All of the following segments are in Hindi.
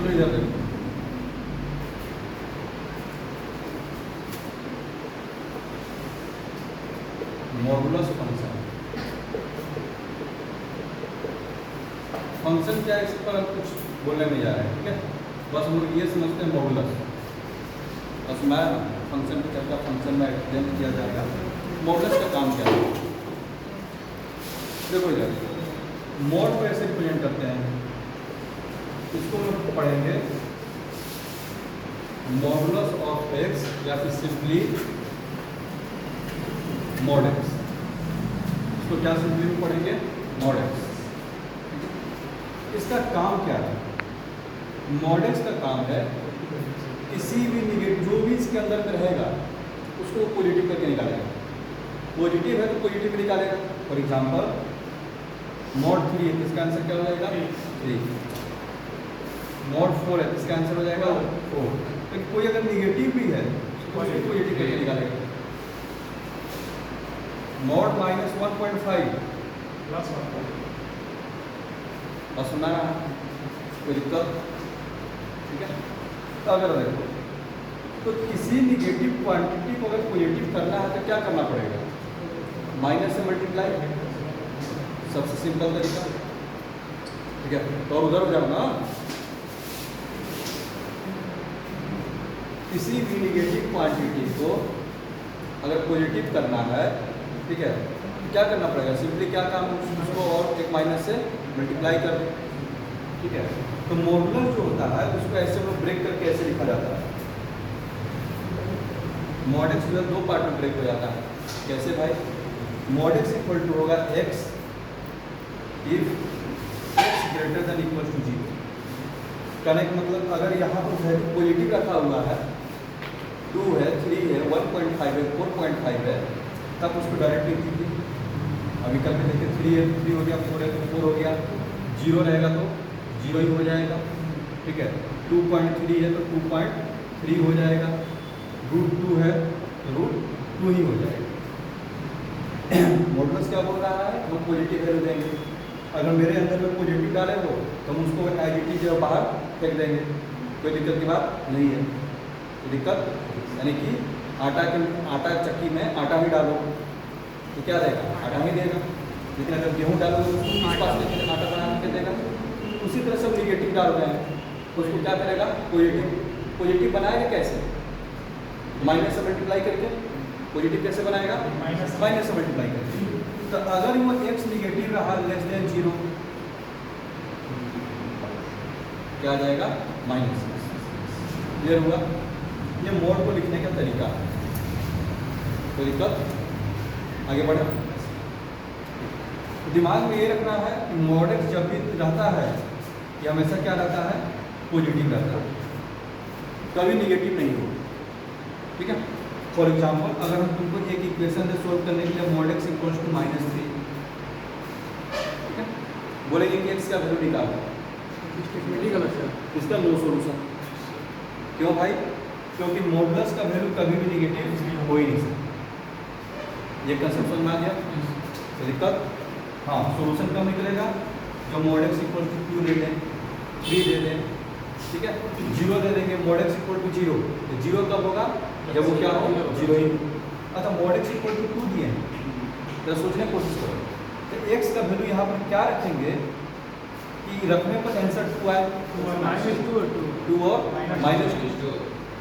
चलो इधर देखो, मॉडुलस फंक्शन। फंक्शन क्या है, इस पर हम कुछ बोलने नहीं जा रहे हैं, ठीक है। बस हम लोग ये समझते हैं मॉडुलस। बस मैं फंक्शन की चर्चा फंक्शन में एक्सप्लेन किया जाएगा। मॉडुलस का काम क्या है, देखो इधर मॉड को ऐसे रिप्रेजेंट करते हैं, इसको हम लोग पढ़ेंगे मॉडुलस ऑफ एक्स या फिर सिंपली मॉड एक्स। इसको क्या सिंपली में पढ़ेंगे, मॉड एक्स। इसका काम क्या है, मॉड एक्स का काम है किसी भी निगेटिव जो भी इसके अंदर में रहेगा उसको पॉजिटिव करके निकालेगा। पॉजिटिव है तो पॉजिटिव निकालेगा। फॉर एग्जांपल मॉड 3 है, इसका आंसर क्या हो जाएगा 3। मॉड 4 है, इसका आंसर हो जाएगा 4। लेकिन कोई अगर निगेटिव भी है तो उसको पॉजिटिव करके निकालेगा। मॉड -1.5 प्लस 1 और सुना रहा कोई दिक्कत, ठीक है। तो अगर देखो तो किसी निगेटिव क्वांटिटी को अगर पॉजिटिव करना है तो क्या करना पड़ेगा, माइनस से मल्टीप्लाई, सबसे सिंपल तरीका, ठीक है। तो और उधर हो जाओ ना, किसी भी निगेटिव क्वांटिटी को अगर पॉजिटिव करना है, ठीक है, क्या करना पड़ेगा, सिंपली क्या काम, उसको और एक माइनस से मल्टीप्लाई कर दें, ठीक है। तो मॉडुलस जो होता है उसको ऐसे हम लोग ब्रेक करके ऐसे लिखा जाता है। मॉड एक्स जो है 2 पार्ट में ब्रेक हो जाता है। कैसे भाई, मॉड एक्स इक्वल टू होगा x if x greater than equal to 0। कहने का मतलब अगर यहाँ पर वैल्यू पॉजिटिव रखा हुआ है, 2 है, 3 है, 1.5 है, 4.5 है, तब उसको डायरेक्ट लिख दीजिए। अभी कल में देखिए 3 है 3 हो गया, 4 है तो 4 हो गया, 0 रहेगा तो 0 ही हो जाएगा, ठीक है। 2.3 है तो 2.3 हो जाएगा, √2 है तो √2 ही हो जाएगा। मॉडुलस क्या बोल रहा है, हम पॉजिटिव वैल्यू देंगे। अगर मेरे अंदर में पॉजिटिव डाले हो तो हम उसको एज इट इज बाहर फेंक देंगे, कोई दिक्कत की बात नहीं है। तो दिक्कत यानी कि आटा चक्की में आटा ही डालो तो क्या देगा, आटा ही देगा। लेकिन अगर गेहूँ डालो तो उसको किस पास लेके आटा बना के देगा। उसी तरह से निगेटिव डाल रहे हैं तो उसको क्या करेगा, पॉजिटिव बनाएगा कैसे, माइनस से मल्टीप्लाई करके। पॉजिटिव कैसे बनाएगा, माइनस से मल्टीप्लाई करके। तो अगर वो एक्स निगेटिव रहा लेस देन 0 क्या आ जाएगा, माइनस। क्लियर हुआ, ये मोड को लिखने का तरीका है। कोई दिक्कत, आगे बढ़े। दिमाग में ये रखना है कि मॉड एक्स जब भी रहता है ये हमेशा क्या रहता है, पॉजिटिव रहता है, कभी निगेटिव नहीं हो, ठीक है। फॉर एग्जांपल अगर हम तुमको एक इक्वेशन से सोल्व करने के लिए मॉड एक्स इक्वल्स टू -3, ठीक है, बोलेंगे कि एक्स का वैल्यू निकालो, इसका नो सॉल्यूशन। क्यों भाई, क्योंकि मॉडुलस का वैल्यू कभी भी निगेटिव हो ही नहीं सकता। ये कंसेप्ट समझ में आ गया, तो दिक्कत, हाँ, सॉल्यूशन कब निकलेगा, जो मॉड एक्स इक्वल टू 2 दे दें, 3 दे दें, ठीक है, 0 दे देंगे। मॉड एक्स इक्वल टू 0, तो 0 कब होगा, जब वो क्या हो, 0 ही। अच्छा, मॉड एक्स इक्वल टू 2 दिए हैं, तो सोचने की कोशिश करो, तो एक्स का वैल्यू यहाँ पर क्या रखेंगे कि रखने पर आंसर 2 आए, 2 और -2।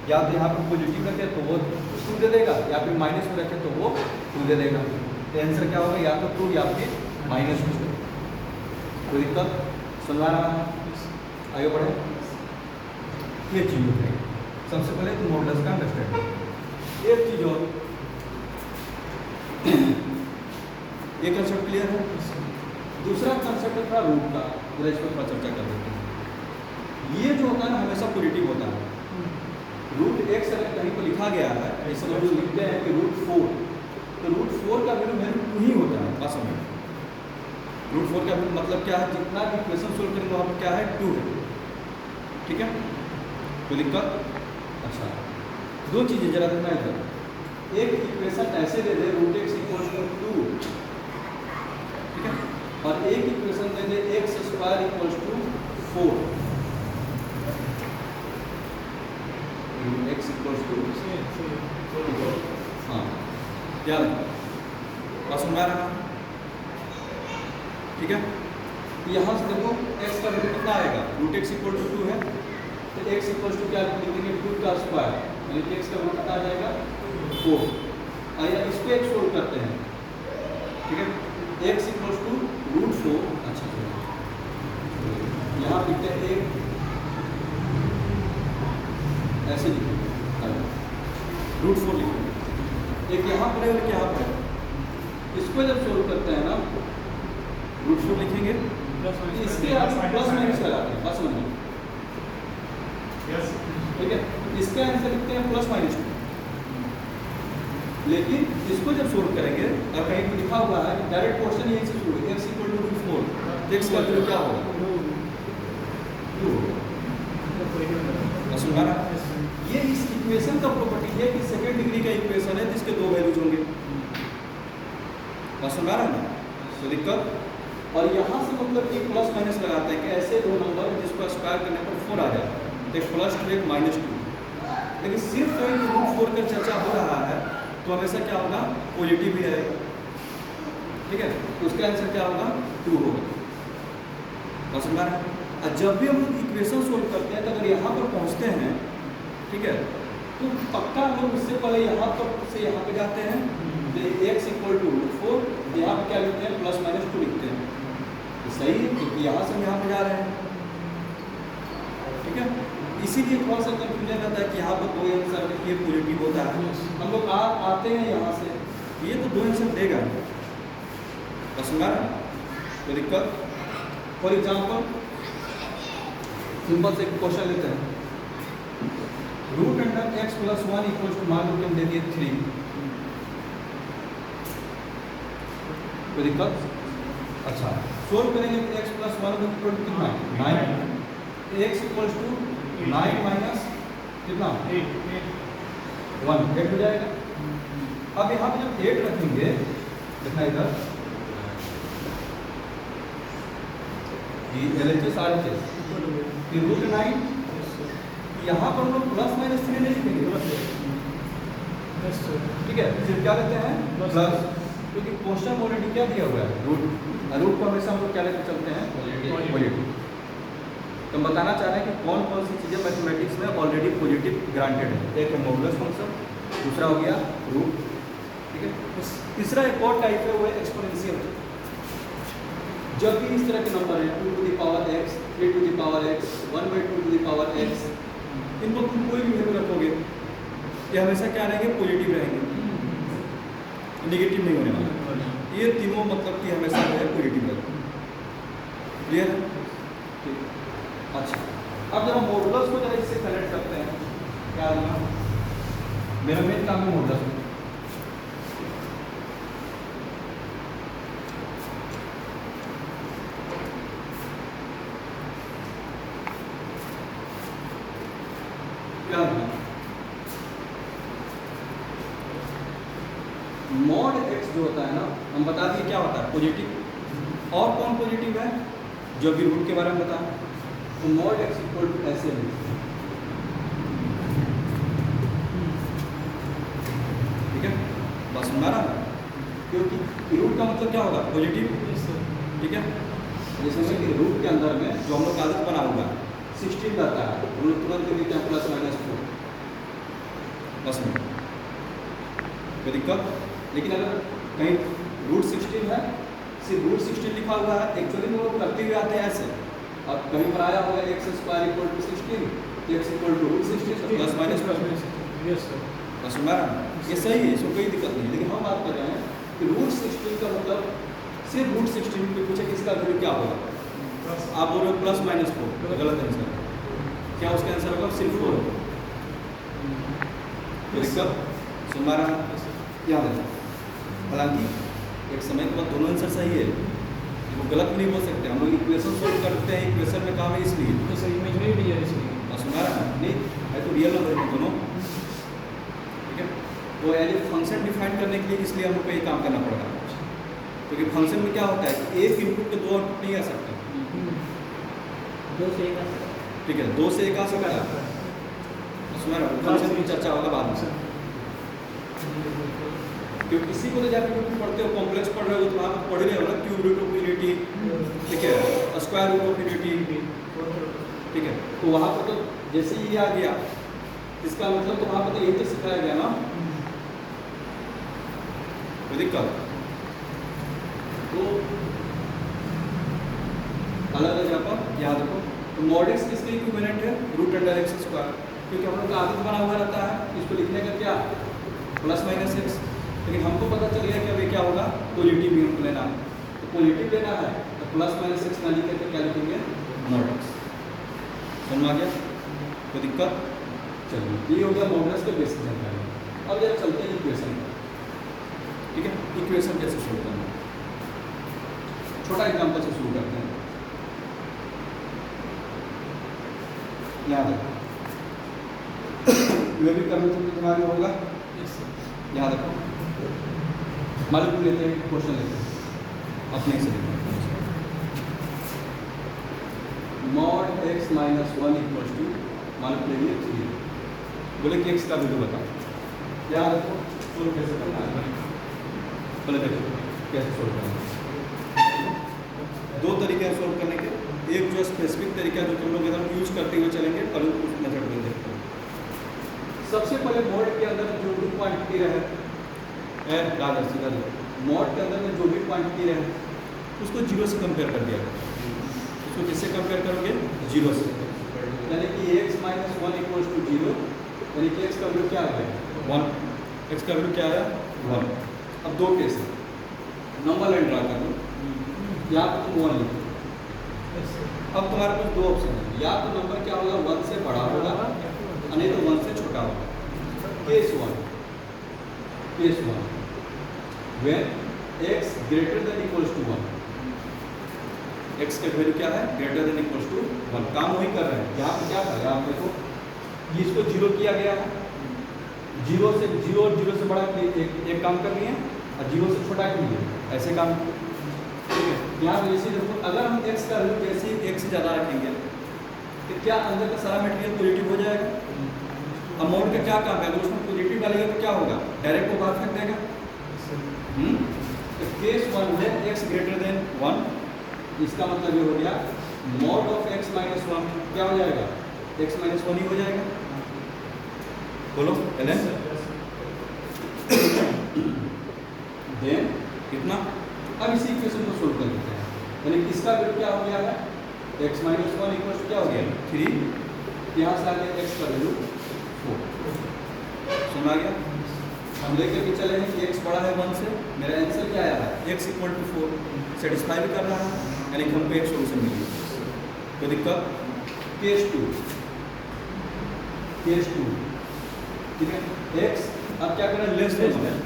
या तो यहाँ पर पॉजिटिव रखे तो वो 2 दे देगा, या फिर माइनस में रखे तो वो 2 दे देगा। तो आंसर क्या होगा, या तो 2 या फिर -2। कोई दिक्कत, सुनवा रहा है, आगे बढ़े। ये चीज़ है सबसे पहले तो मॉडुलस का अंडरस्टैंडिंग। एक चीज़ और, ये कंसेप्ट क्लियर है। दूसरा कंसेप्ट है थोड़ा रूट का, पूरा इस पर थोड़ा चर्चा कर लेते हैं। ये जो होता है ना हमेशा पॉजिटिव होता है। √x अगर कहीं पर लिखा गया है, ऐसे लोग लिखते हैं कि √4, तो √4 का वैल्यू 2 ही होता है वास्तव में। √4 का वैल्यू मतलब क्या है, जितना भी इक्वेशन सोल्व करेंगे वहाँ पर क्या है, 2 है, ठीक है। कोई दिक्कत, अच्छा, 2 चीज़ें जरा देखना इधर। एक इक्वेशन ऐसे दे दे √x इक्वल टू 2, ठीक है, और एक इक्वेशन दे दे x² equal to 4। Equals to हाँ क्या बस समझ रहा है, ठीक है। यहाँ से देखो x का वैल्यू कितना आएगा, रूट एक्स इक्वल टू 2 है, तो x इक्वल टू क्या लिखेंगे 2 का स्क्वायर, यानी कि x का वैल्यू कितना आ जाएगा 4। आइए इसको एक सोल्व करते हैं, ठीक है। x इक्वल टू रूट 4, अच्छा यहाँ लिखते हैं एक ऐसे लिखेंगे रूट 4 लिखेंगे, एक यहाँ पर है और एक यहाँ पर है। इसको जब सोल्व करते हैं ना रूट 4 लिखेंगे, इसके आप प्लस माइनस लगाते हैं, बस समझिए, ठीक है। इसका आंसर लिखते हैं प्लस माइनस 2, लेकिन इसको जब सोल्व करेंगे और कहीं पे लिखा हुआ है डायरेक्ट क्वेश्चन यही से शुरू है, x equal to root 4, x का वैल्यू क्या होगा 2 होगा। समझा ना, ये इस इक्वेशन का प्रॉपर्टी है कि सेकंड डिग्री का इक्वेशन है जिसके दो वैल्यूज होंगे, बस समझा रहा ना, तो दिक्कत। और यहाँ से मतलब कि प्लस माइनस लगाते हैं कि ऐसे दो नंबर जिसको स्क्वायर करने पर 4 आ जाए, तो एक प्लस 2 एक माइनस 2, लेकिन सिर्फ रूट 4 का चर्चा हो रहा है तो हमेशा क्या होगा पॉजिटिव ही रहेगा, ठीक है। उसका आंसर क्या होगा 2 होगा, बस समझा रहा है। और जब भी हम लोग इक्वेशन सोल्व करते हैं तो अगर यहाँ पर पहुँचते हैं, ठीक है, तो पक्का हम लोग उससे पहले यहाँ पर से यहाँ पे जाते हैं, तो x इक्वल टू रूट 4, यहाँ पे क्या लिखते हैं प्लस माइनस 2 लिखते हैं, तो सही है क्योंकि यहाँ से हम यहाँ पे जा रहे हैं, ठीक है। इसीलिए थोड़ा सा कंफ्यूजन रहता है कि यहाँ पर 2 आंसर ये पॉजिटिव होता है, हम लोग आते हैं यहाँ से ये तो 2 आंसर देगा, बस समझा रहे हैं, तो दिक्कत। फॉर एग्जाम्पल सिंपल से क्वेश्चन लेते हैं, root under x plus 1 equal to मान लो कि हम दे दिए 3, कोई दिक्कत। अच्छा सोल्व करेंगे तो x प्लस 1 इक्वल टू कितना 9, x इक्वल टू 9 माइनस कितना 8 हो जाएगा। अब यहाँ पे जब 8 रखेंगे देखना इधर LHS RHS फिर रूट 9, यहाँ पर हम लोग प्लस माइनस 3 नहीं लिखेंगे, ठीक है, सिर्फ क्या लेते हैं प्लस, क्योंकि क्वेश्चन ऑलरेडी क्या दिया हुआ है रूट को हमेशा हम लोग क्या लेकर चलते हैं पॉजिटिव। तो हम बताना चाह रहे हैं कि कौन कौन सी चीज़ें मैथमेटिक्स में ऑलरेडी पॉजिटिव ग्रांटेड है। एक है मॉडुलस फंक्शन, दूसरा हो गया रूट, ठीक है। तीसरा एक और टाइप है वो है एक्सपोनेंशियल। जब भी इस तरह के नंबर है 2 to the power x, 3 to the power x, 1/2 to the power x, इनको तुम कोई भी वैल्यू रखोगे ये हमेशा क्या रहेंगे पॉजिटिव रहेंगे, नेगेटिव नहीं होने वाला। ये तीनों मतलब कि हमेशा जो है पॉजिटिव रहेंगे, क्लियर है। अच्छा अब जब हम मॉडुलस को जरा इससे कनेक्ट करते हैं, क्या होगा मेरा मेन काम है मॉडुलस। मॉड x जो होता है ना, हम बता दिए क्या होता है पॉजिटिव। और कौन पॉजिटिव है जो भी रूट के बारे में बताएं, तो मॉड x इक्वल टू ऐसे है, ठीक है, बस हमारा क्योंकि रूट का मतलब क्या होगा पॉजिटिव, ठीक है। जैसे कि रूट के अंदर में जो हम लोग का आदत बना हुआ 16 रहता है, हम लोग तुरंत लिखते हैं प्लस माइनस 4, बस में कोई दिक्कत। लेकिन अगर कहीं रूट 16 है, सिर्फ रूट 16 लिखा हुआ है, एक्चुअली हम लोग करते हुए आते हैं ऐसे, और कहीं पर आया होगा x square equal to 16, x equal to root 16 plus minus बस हमारा ये सही है, इसमें कोई दिक्कत नहीं। लेकिन हम बात कर रहे हैं कि रूट 16 का मतलब सिर्फ रूट 16 पे पूछे इसका वैल्यू क्या होगा, आप बोल रहे हो प्लस माइनस 4, गलत आंसर क्या, उसका आंसर होगा सिर्फ 4 होगा। दिक्कत हमारा याद है, हालांकि एक समय के बाद दोनों आंसर सही है, वो गलत नहीं बोल सकते। हम लोग इक्वेशन सोल्व करते हैं, इक्वेशन में काम है इसलिए तो सही इमेजिनरी भी है, इसलिए बस हमारा नहीं है तो रियल नंबर है दोनों, ठीक है। तो एज ए फंक्शन डिफाइन करने के लिए इसलिए हम लोग को ये काम करना पड़ेगा, क्योंकि फंक्शन में क्या होता है कि एक इनपुट के 2 आउटपुट नहीं आ सकते, 2 से 1 आ सकता है, ठीक है, 2 से 1 आ सकता है, सुना ना, फंक्शन की चर्चा होगा बाद में। क्योंकि इसी को तो जब तुम पढ़ते हो, कॉम्प्लेक्स पढ़ रहे हो तो वहाँ पर पढ़ रहे हो ना, क्यूब रूट ऑफ यूनिटी, ठीक है, स्क्वायर रूट ऑफ यूनिटी, ठीक है। तो वहाँ पर तो जैसे ही आ गया, इसका मतलब तो वहाँ पर तो यही तो सिखाया गया ना, कोई दिक्कत। तो अलग अलग यहाँ पर याद रखो। तो मॉड एक्स किसके इक्विवेलेंट है? रूट अंडर एक्स स्क्वायर, क्योंकि हम लोग का आदत बना हुआ रहता है इसको लिखने का क्या, प्लस माइनस एक्स। लेकिन हमको पता चल गया कि अभी क्या होगा, पॉजिटिव भी हमको लेना है। तो पॉजिटिव लेना है तो प्लस माइनस एक्स ना लिख करके क्या लिखेंगे, मॉड एक्स। समझ में आ गया, कोई दिक्कत? चलिए, ये हो गया मॉडल्स के बेसिक जानकारी। अब जरा चलते हैं इक्वेशन पर, ठीक है। इक्वेशन कैसे शुरू करना है, छोटा एग्जाम्पल से शुरू करते हैं। याद रखो, ये भी करने से तुम्हारे होगा, याद रखो। मालूम लेते हैं, क्वेश्चन लेते हैं अपने से लेते हैं। Mod x minus one equals two, मालूम ले लिए 3, बोले कि एक्स का वैल्यू बताओ। याद रखो, सोल्व कैसे करना है, बोले देखो कैसे सोल्व करना है। दो तरीके हैं सोल्व करने के, एक जो स्पेसिफिक तरीका जो तुम लोग एकदम यूज करते हुए चलेंगे, कल उस मेथड में देखते हैं। सबसे पहले मॉड के अंदर जो भी क्वांटिटी रहे, मॉड के अंदर में जो भी क्वांटिटी रहे उसको जीरो से कंपेयर कर दिया। उसको किससे कंपेयर करोगे, जीरो से। यानी कि x minus one equals to zero, यानी कि एक्स का वैल्यू क्या आ गया, वन। एक्स का वैल्यू क्या आया, वन। अब दो केस है, नंबर लाइन ड्रा कर लो, यहाँ पर तुम वन लिखो। अब तुम्हारे पास दो ऑप्शन है, या तो नंबर क्या होगा, वन से बड़ा होगा, नहीं तो वन से छोटा होगा। Case one, case one when x greater than equals to 1, x का वैल्यू क्या है, ग्रेटर देन इक्वल्स टू 1। काम वही कर रहे हैं, यहाँ पे क्या कर रहे हैं आप देखो, ये इसको जीरो किया गया है, जीरो से जीरो और जीरो से बड़ा एक काम कर लिए और जीरो से छोटा के लिए ऐसे काम, ठीक है। यहाँ पे जैसे देखो, अगर हम x का वैल्यू जैसे x से ज़्यादा रखेंगे तो क्या अंदर का सारा मटेरियल पॉजिटिव हो जाएगा। अब मोड का क्या काम है, अगर उसमें पॉजिटिव डालेगा तो क्या होगा, डायरेक्ट को बाहर फेंक देगा। केस वन है x ग्रेटर देन 1, इसका मतलब ये हो गया mod of x minus one क्या हो जाएगा, x माइनस वन ही हो जाएगा। बोलो एलन, देन कितना। अब इसी इक्वेशन को सोल्व कर लेते हैं, यानी इसका वैल्यू क्या हो गया है, x माइनस वन इक्वल क्या हो गया 3, यहाँ से आ गया x का वैल्यू 4। सुना गया, हम लेकर के चले हैं कि x बड़ा है 1 से, मेरा आंसर क्या आया है, x इक्वल टू 4, सेटिस्फाई भी कर रहा है, यानी कि हमको एक सोल्यूशन मिली। तो दिक्कत केस टू, ठीक है। x अब क्या करें, less than 1,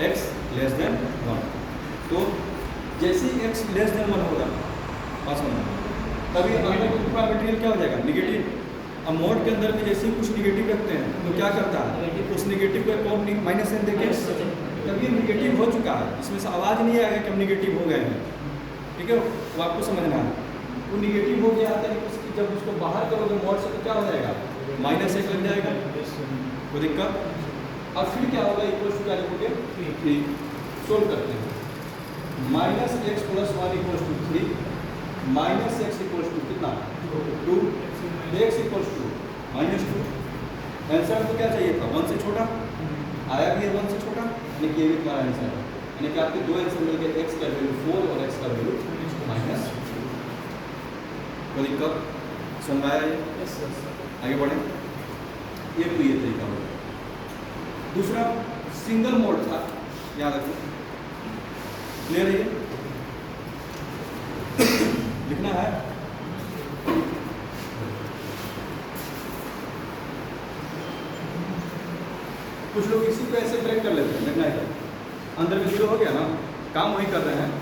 x less then 1। तो जैसे ही x लेस देन 1 होगा, पास होना, तभी अंदर का मटेरियल क्या हो जाएगा, निगेटिव। अब मोड के अंदर में जैसे ही कुछ निगेटिव रखते हैं तो क्या करता है, उस निगेटिव को अकाउंट माइनस एन देके, जब ये निगेटिव हो चुका है, इसमें से आवाज़ नहीं आएगा कि हम निगेटिव हो गए हैं, ठीक है। वो आपको समझना है, वो निगेटिव हो गया है, जब उसको बाहर करोगे मोड से तो क्या हो जाएगा, माइनस एक लग जाएगा, कोई दिक्कत। अब फिर क्या होगा, इक्वल टू क्या लिखोगे, 3। सोल्व करते हैं, minus x plus one equals to 3, minus x equals to कितना 2, x equals to minus 2। Answer तो क्या चाहिए था, 1 से छोटा, आया भी है 1 से छोटा, यानी कि ये भी तुम्हारा आंसर है। यानी कि आपके दो आंसर मिल गए, एक्स का वैल्यू 4 और एक्स का वैल्यू माइनस। कोई दिक्कत, समझ आया ये, आगे बढ़े। ये तो ये तरीका होगा। दूसरा सिंगल मोड था, याद रखो, क्लियर है, लिखना है। कुछ लोग इसी को ऐसे ब्रेक कर लेते हैं, लिखना है अंदर में जीरो हो गया ना, काम वही कर रहे हैं,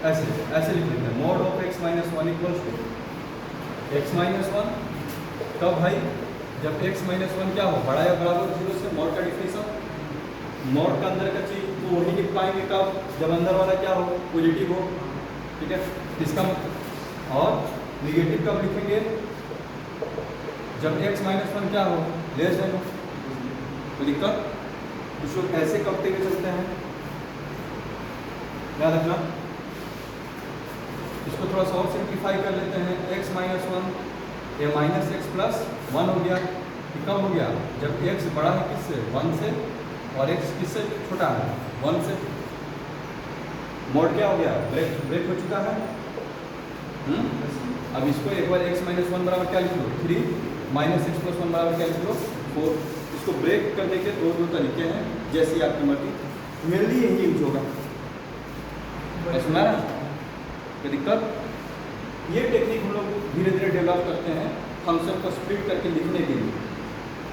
ऐसे ऐसे लिख लेते हैं, mod of x minus one equals to x minus one. कब भाई, जब x माइनस वन क्या हो, बड़ा या बराबर जीरो से, मॉड का डिफिनेशन, मॉड का अंदर का चीज तो वही लिख पाएंगे कब, जब अंदर वाला क्या हो, पॉजिटिव हो, ठीक है। इसका मतलब, और निगेटिव कब लिखेंगे? जब x माइनस वन क्या हो, लेस देन हो। कोई दिक्कत? कुछ लोग ऐसे करते हुए चलते हैं, याद रखना। इसको थोड़ा सा और सिंप्लीफाई कर लेते हैं। x माइनस वन ये माइनस एक्स प्लस वन हो गया। ये कब हो गया? जब x बड़ा है किससे? 1 से, और x किससे छोटा है? 1 से। मोड क्या हो गया? ब्रेक हो चुका है। अब इसको एक बार x माइनस वन बराबर क्या लिख लो? 3 माइनस एक्स प्लस वन बराबर क्या लिख लो? 4। इसको ब्रेक करने के दो तरीके हैं, जैसी आपकी मर्जी। मेनली यही यूज होगा। सुना ना? कोई दिक्कत? ये टेक्निक हम लोग धीरे धीरे डेवलप करते हैं फंक्शन को स्प्लिट करके लिखने के लिए।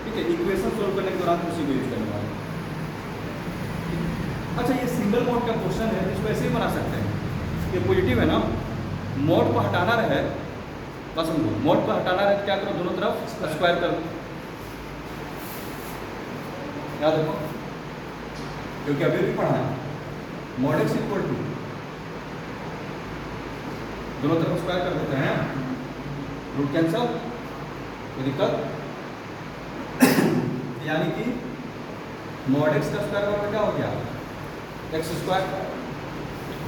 ठीक है, इक्वेशन सोल्व करने के दौरान उसी को यूज करने वाले। अच्छा, ये सिंगल मोड का क्वेश्चन है, इसको ऐसे ही बना सकते हैं। ये पॉजिटिव है ना, मोड को हटाना रहे, बस समझो, मोड को हटाना रहे तो क्या करो? दोनों तरफ स्क्वायर कर दो। याद रखो, क्योंकि अभी भी पढ़ा है। मोड एक्स इक्वल टू दोनों तरफ स्क्वायर कर देते हैं, रूट कैंसल। कोई दिक्कत? यानी कि मोड एक्स का स्क्वायर बराबर क्या हो गया? X square.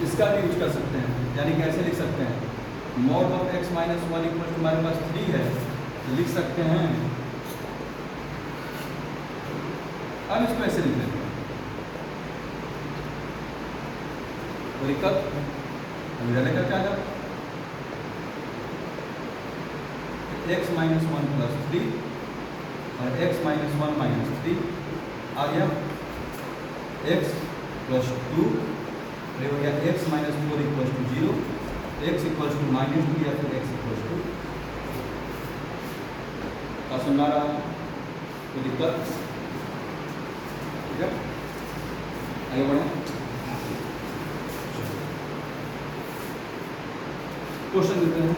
इसका भी यूज कर सकते हैं, यानी कि ऐसे लिख सकते हैं, mod of x minus one equal to हमारे पास 3 है, तो लिख सकते हैं। अब इसको ऐसे लिख लेते हैं। कोई दिक्कत? अभी क्या था? एक्स माइनस वन प्लस 3 और एक्स माइनस वन माइनस 3 आ गया। एक्स प्लस 2 ये हो गया x minus 4 equal to 0, x equal to minus 2 या फिर एक्स इक्वल टू। क्या सुन रहा है? कोई दिक्कत? ठीक है, आगे बढ़े। क्वेश्चन देते हैं।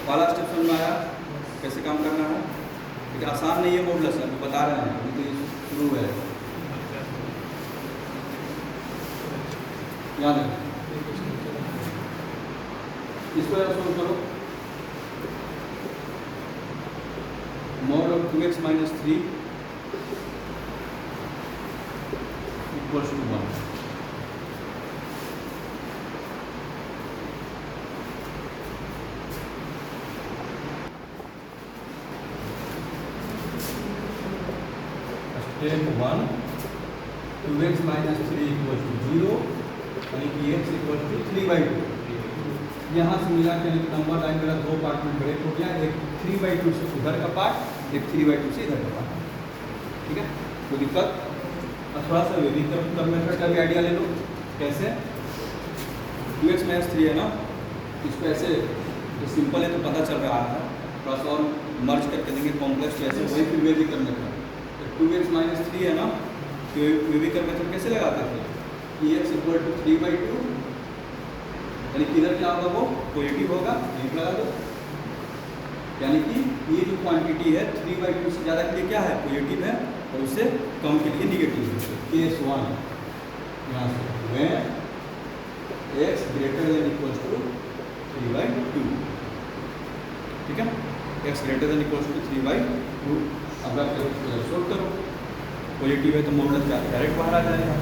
वाला स्टेप समझ में आया कैसे काम करना है? लेकिन आसान नहीं है मॉडुलस, अभी बता रहे हैं, क्योंकि शुरू है। याद है, इसको सोल्व करो। Mod of 2x minus 3 equals to 1। Step 1, 2x minus 3 equal to 0, यानी कि x इक्वल टू 3/2। यहाँ से मिला के नंबर लाइन मेरा 2 पार्ट में ब्रेक हो गया, एक 3/2 से उधर का पार्ट, एक 3/2 से इधर का पार्ट। ठीक है, कोई दिक्कत? और थोड़ा सा वेरिएबल मेथड का भी आइडिया ले लो। कैसे? 2x माइनस 3 है ना, इसको ऐसे तो सिंपल है तो पता चल रहा है, थोड़ा सा और मर्ज करके देंगे कॉम्प्लेक्स, वैसे वही फिर वेरिएबल मेथड। 2x माइनस 3 है ना, तो वेरिएबल मेथड कैसे लगाते थे? x इक्वल टू 3/2, यानी कि इधर क्या होगा? वो पॉजिटिव होगा, यहीं लगा दो। यानी कि ये जो क्वांटिटी है 3/2 से ज़्यादा के लिए क्या है? पॉजिटिव है, और उससे कम के लिए निगेटिव है। केस 1 यहाँ से when x greater than equal to 3/2। ठीक है, x greater than equal to 3/2। अब आप इसको सोल्व करो। पॉजिटिव है तो मॉडुलस का डायरेक्ट बाहर आ जाएगा।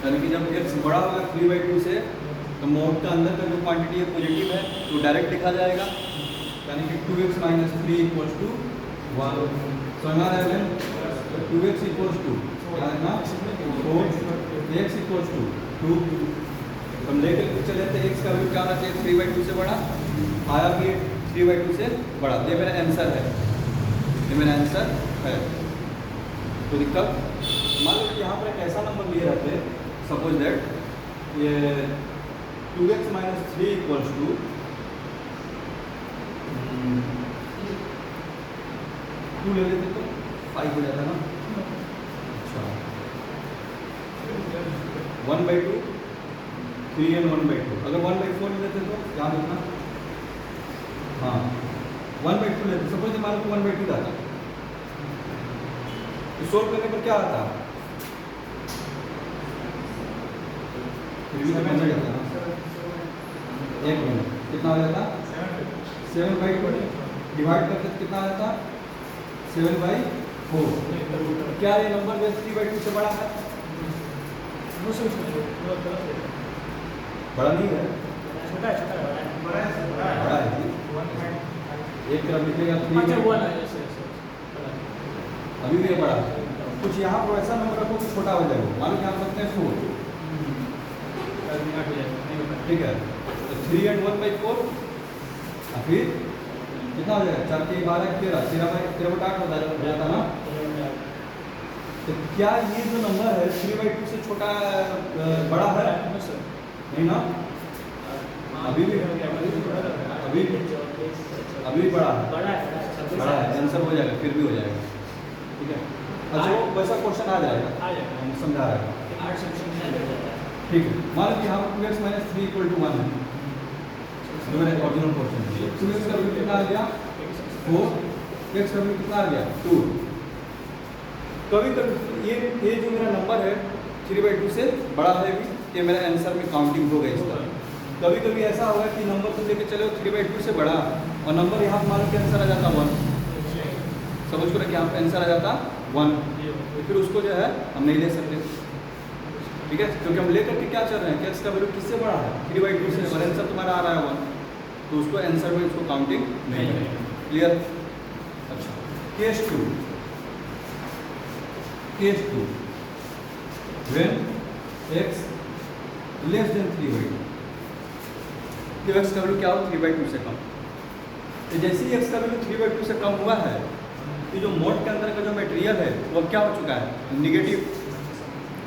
यानी कि जब x बड़ा होगा 3/2 से, तो मोड का अंदर का जो क्वांटिटी है पॉजिटिव है, तो डायरेक्ट लिखा जाएगा। यानी कि 2x माइनस 3 इक्वल टू 1। समझ आ रहा है? 2x equal to 4, x equal to 2। हम लेकर चले थे x का वैल्यू क्या होना चाहिए? 3/2 से बड़ा, आया भी 3/2 से बड़ा। ये मेरा आंसर है, ये मेरा आंसर है। तो दिक्कत? मान लो कि यहाँ पर एक ऐसा नंबर लिए रहते, सपोज दैट ये 2x माइनस 3 इक्वल्स टू 2 ले लेते तो 5 हो जाता ना। अच्छा, 1/2, 3 and 1/2। अगर 1/4 ले लेते तो क्या लिखना? हाँ, 1/3 1/2 लेते, सपोज मान लो 1/2 था, तो सोल्व करने पर क्या आता? एक मिनट कितना हो जाता? 7/2 डिवाइड करते तो कितना आ जाता? 7/4। क्या ये नंबर जो 3/2 से बड़ा है? बड़ा नहीं है, बड़ा है जी। एक तरफ लिखेगा 3, अभी भी ये बड़ा है। कुछ यहाँ पर ऐसा नंबर रखो कि छोटा हो जाएगा, मान लो यहाँ रखते हैं 4, ठीक है, तो 3 and 1/4 और फिर कितना हो जाएगा? 4 के 12 13, 13/8 हो जाता ना। तो क्या ये जो नंबर है 3/2 से छोटा बड़ा है? नहीं ना, अभी भी बड़ा है, बड़ा है, आंसर हो जाएगा, फिर भी हो जाएगा, ठीक है। अच्छा वो वैसा क्वेश्चन आ जाएगा, हम समझा रहे हैं, ठीक है। मान लो कि यहाँ 2x - 3 = 1 है, जो मेरा ओरिजिनल क्वेश्चन है। 2x का वैल्यू कितना आ गया? 4, x का वैल्यू कितना आ गया? 2। कभी कभी ये जो मेरा नंबर है 3/2 से बड़ा है भी, ये मेरा आंसर में काउंटिंग हो गई इसका। कभी कभी ऐसा होगा कि नंबर तुम लेके चले 3/2 से बड़ा और नंबर यहाँ मान लो कि आंसर आ जाता 1, समझ को रखिए, यहाँ पे आंसर आ जाता 1, तो फिर उसको जो है हम नहीं ले सकते, ठीक है, क्योंकि हम लेकर के क्या चल रहे हैं कि x का वैल्यू किससे बड़ा है? 3/2 से, और आंसर तुम्हारा आ रहा है 1, तो उसको आंसर में उसको काउंटिंग नहीं करेंगे। क्लियर? अच्छा, case 2 when x less than 3/2, तो x का वैल्यू क्या हो? 3/2 से कम। तो जैसे ही x का वैल्यू 3/2 से कम हुआ है, तो जो मोड के अंदर का जो मटेरियल है वो क्या हो चुका है? निगेटिव,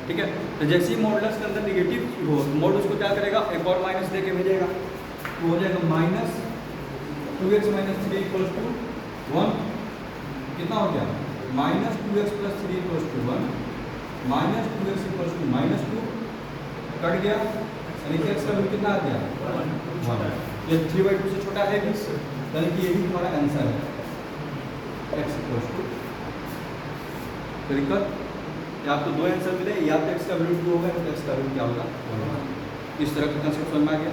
ठीक है। तो जैसे ही मॉडुलस के अंदर निगेटिव हो, मोड उसको क्या करेगा? एक और माइनस दे के भेजेगा, तो हो जाएगा -2x - 3 = 1। कितना हो गया? -2x + 3 = 1, -2x = -2 कट गया, यानी कि x का वैल्यू कितना आ गया? 1। ये 3/2 से छोटा है भी, यानी कि यही तुम्हारा आंसर है, x = तो दिक्कत या आपको दो आंसर मिले, या तो x का वैल्यू 2 होगा, तो x का वैल्यू क्या होगा? 1। इस तरह का कंसेप्ट समझ में आ गया?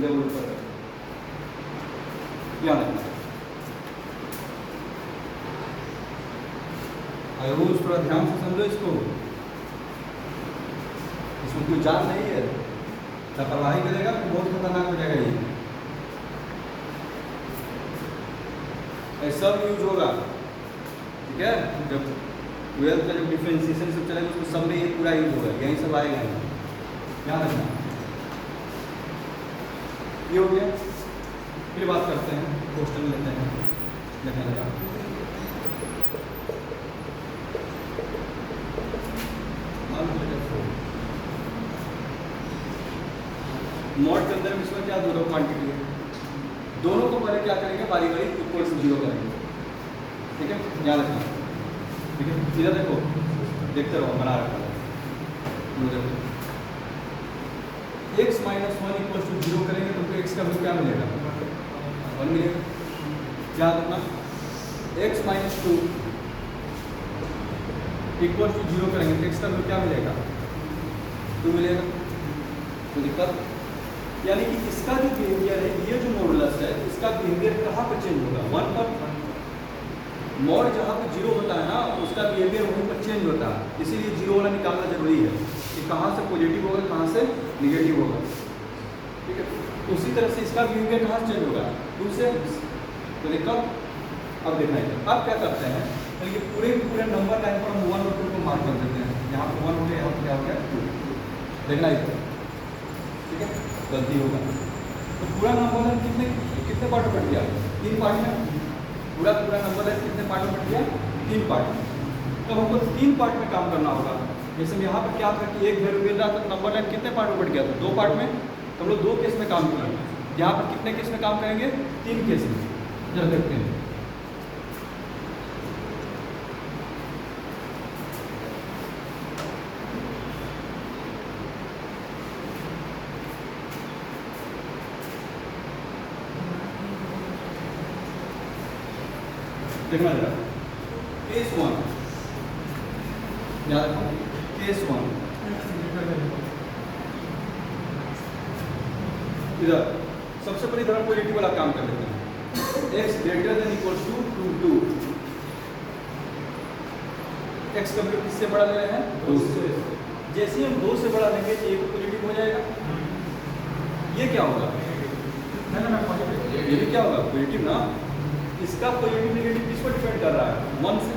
लेवल पर क्या रखना है? रोज थोड़ा ध्यान से समझो इसको, इसमें कोई जान नहीं है, लापरवाही करेगा तो बहुत खतरनाक हो जाएगा ये सब यूज होगा, ठीक है। जब 12th का जब डिफरेंशिएशन सब चलेगा उसमें सब में ये पूरा यूज होगा, यही सब आएगा, ध्यान रखना। ये हो गया, फिर बात करते हैं, क्वेश्चन लेते हैं, देखने लगा मॉड के अंदर इसमें क्या दोनों क्वांटिटी है, दोनों को पहले क्या करेंगे? बारी बारी इक्वल टू 0 करेंगे, ठीक है, याद रखना, ठीक है। इधर देखो, देखते रहो, बना रखा है, x - 1 = 0 करेंगे तो x का वैल्यू क्या मिलेगा? 1 मिलेगा। याद रखना, x - 2 = 0 करेंगे तो x का वैल्यू क्या मिलेगा? 2 मिलेगा। तो दिक्कत, यानी कि इसका जो बिहेवियर है, ये जो मॉडुलस है, इसका बिहेवियर कहाँ पर चेंज होगा? 1 पर। मॉड जहाँ पर 0 होता है ना, उसका बिहेवियर वहीं पर चेंज होता है, इसीलिए 0 वाला निकालना जरूरी है कि कहाँ से पॉजिटिव होगा, कहाँ से निगेटिव होगा, ठीक है। उसी तरह से इसका बिहेवियर कहाँ से चेंज होगा? 2 से। तो दिक्कत, अब देखना है, अब क्या करते हैं, तो ये पूरे नंबर लाइन पर हम 1 और 2 को मार्क कर देते हैं, यहाँ पर 1 हो गया, यहाँ पर क्या हो गया? 2। देखना है, ठीक है, गलती होगा। तो पूरा नंबर लाइन कितने पार्ट में बट गया? 3 पार्ट में। पूरा नंबर लाइन कितने पार्ट में बट गया? 3 पार्ट में। तो हमको 3 पार्ट में काम करना होगा। जैसे यहाँ पर क्या था कि एक वैल्यू मिल रहा था, तो नंबर लाइन कितने पार्ट में बट गया था? 2 पार्ट में। तो हम लोग 2 केस में काम करेंगे। यहाँ पर कितने केस में काम करेंगे? 3 केस में। जरा देखते हैं, देखना जरा, केस 1 याद रखो, केस 1 इधर सबसे पहले इधर पॉजिटिव वाला काम कर लेते हैं। x greater than equals to 2 x का वैल्यू किससे बड़ा ले रहे हैं? 2 से। जैसे हम 2 से बड़ा लेंगे तो ये पॉजिटिव हो जाएगा। ये क्या होगा? ये भी क्या होगा? पॉजिटिव ना। इसका पॉजिटिव नेगेटिव किस पर डिपेंड कर रहा है? 1 से।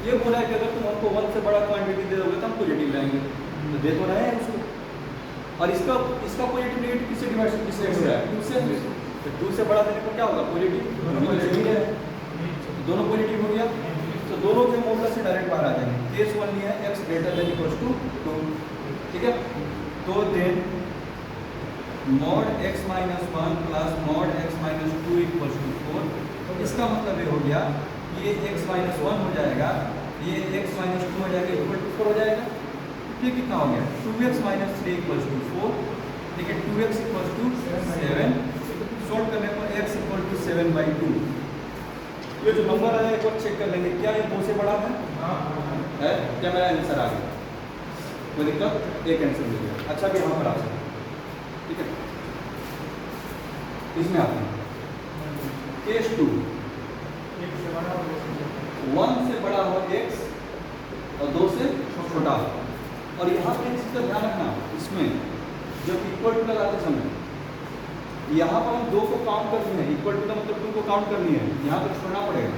ये बोला है कि अगर तुम हमको 1 से बड़ा क्वांटिटी दे दोगे तो हम पॉजिटिव लाएंगे, तो दे तो रहे हैं उसको। और इसका पॉजिटिव नेगेटिव किससे डिवाइड किससे हो रहा है? 2 से। तो 2 से बड़ा देने पर क्या होगा? पॉजिटिव। दोनों पॉजिटिव हो गया, तो दोनों के मॉडुलस से डायरेक्ट बाहर आ जाएंगे। केस 1 लिया है x greater than equals to 2, ठीक है। तो then mod x minus 1 plus mod x minus 2 equals to 4। इसका मतलब ये हो गया, ये x माइनस 1 हो जाएगा, ये x माइनस 2 हो जाएगा, इक्वल टू 4 हो जाएगा। ये कितना हो गया? 2x माइनस 3 इक्वल्स टू 4, ठीक है। 2x इक्वल्स टू 7, सॉल्व करने पर x इक्वल टू 7/2। ये जो नंबर आया एक बार चेक कर लेंगे, क्या ये 2 से बड़ा है? है? क्या मेरा आंसर आ गया? कोई दिक्कत? एक आंसर मिल गया। अच्छा, भी यहाँ पर आ सकते, ठीक है। इसमें आते हैं केस 2, 1 से बड़ा हो x और 2 से छोटा हो। और यहाँ पे चीज़ का ध्यान रखना, इसमें जब इक्वल टू लगाते समय यहाँ पर हम 2 को काउंट करनी है, इक्वल टू का मतलब 2 को काउंट करनी है, यहाँ पर छोड़ना पड़ेगा।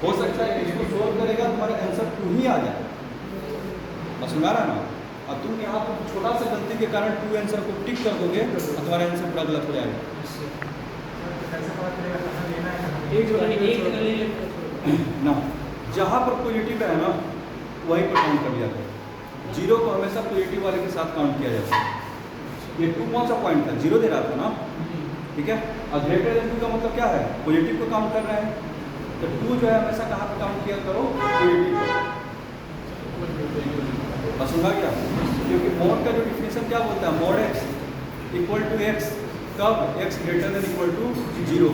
हो सकता है कि इसको सोल्व करेगा तुम्हारा आंसर 2 ही आ जाए, बस समझ रहा ना। और तुम यहाँ पर छोटा सा गलती के कारण 2 आंसर को टिक कर दोगे और तुम्हारा आंसर पूरा गलत हो जाएगा ना। जहाँ पर पॉजिटिव है ना वहीं पर काउंट कर लिया जाता है। 0 को हमेशा पॉजिटिव वाले के साथ काउंट किया जाता है। ये 2 कौन सा पॉइंट था? 0 दे रहा था ना, ठीक है। और ग्रेटर देन 2 का मतलब क्या है? पॉजिटिव को काउंट कर रहे हैं। तो 2 जो है हमेशा कहाँ पर काउंट किया करो? पॉजिटिव पर। समझा गया? क्योंकि मोड का जो डिफिनेशन क्या बोलता है? Mod x equal to x, कब? x greater than equal to 0।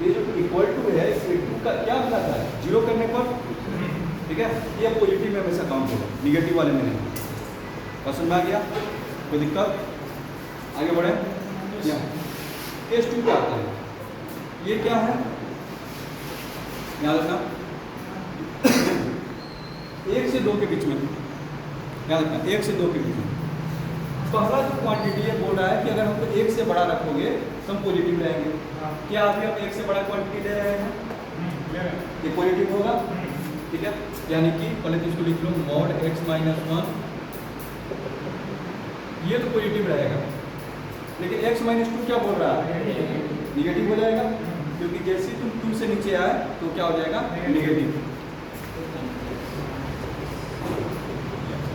ये जो इक्वल टू है इस 2 का क्या बताता है? 0 करने पर, ठीक है। ये पॉजिटिव में हमेशा काउंट होगा, निगेटिव वाले में नहीं। पसंद आ गया? कोई दिक्कत? आगे बढ़े। केस 2 क्या आता है? ये क्या है? याद रखना 1 से 2 के बीच में, याद रखना 1 से 2 के बीच में पहला जो क्वांटिटी है बोल रहा है कि अगर हमको 1 से बड़ा रखोगे तो हम पॉजिटिव रहेंगे। क्या अभी हम 1 से बड़ा क्वांटिटी ले रहे हैं? ये पॉजिटिव होगा, ठीक है। यानी कि पहले तो इसको लिख लो, mod x माइनस 1, ये तो पॉजिटिव रहेगा। लेकिन x माइनस 2 क्या बोल रहा है? निगेटिव हो जाएगा, क्योंकि जैसे ही तुम 2 से नीचे आए तो क्या हो जाएगा? निगेटिव।